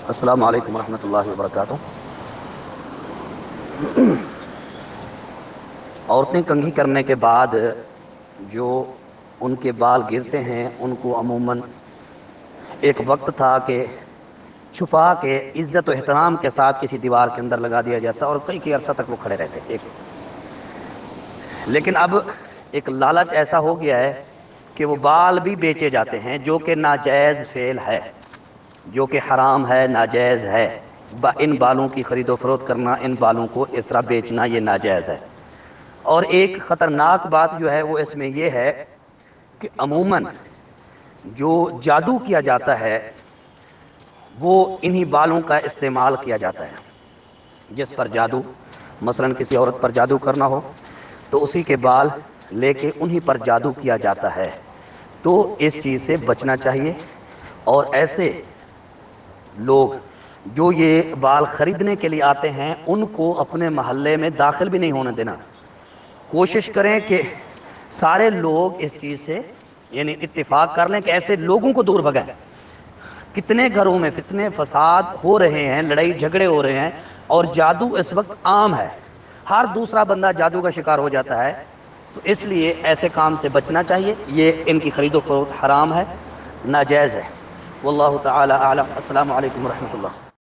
السلام علیکم ورحمۃ اللہ وبرکاتہ۔ عورتیں کنگھی کرنے کے بعد جو ان کے بال گرتے ہیں ان کو عموماً ایک وقت تھا کہ چھپا کے عزت و احترام کے ساتھ کسی دیوار کے اندر لگا دیا جاتا اور کئی عرصہ تک وہ کھڑے رہتے لیکن اب ایک لالچ ایسا ہو گیا ہے کہ وہ بال بھی بیچے جاتے ہیں، جو کہ ناجائز فعل ہے، جو کہ حرام ہے، ناجائز ہے۔ ان بالوں کی خرید و فروخت کرنا، ان بالوں کو اس طرح بیچنا، یہ ناجائز ہے۔ اور ایک خطرناک بات جو ہے وہ اس میں یہ ہے کہ عموماً جو جادو کیا جاتا ہے وہ انہی بالوں کا استعمال کیا جاتا ہے۔ جس پر جادو، مثلا کسی عورت پر جادو کرنا ہو تو اسی کے بال لے کے انہی پر جادو کیا جاتا ہے۔ تو اس چیز سے بچنا چاہیے، اور ایسے لوگ جو یہ بال خریدنے کے لیے آتے ہیں ان کو اپنے محلے میں داخل بھی نہیں ہونے دینا۔ کوشش کریں کہ سارے لوگ اس چیز سے یعنی اتفاق کر لیں کہ ایسے لوگوں کو دور بھگائیں۔ کتنے گھروں میں فتنے فساد ہو رہے ہیں، لڑائی جھگڑے ہو رہے ہیں، اور جادو اس وقت عام ہے، ہر دوسرا بندہ جادو کا شکار ہو جاتا ہے۔ تو اس لیے ایسے کام سے بچنا چاہیے، یہ ان کی خرید و فروخت حرام ہے، ناجائز ہے۔ واللہ تعالی اعلم۔ السلام علیکم ورحمۃ اللہ۔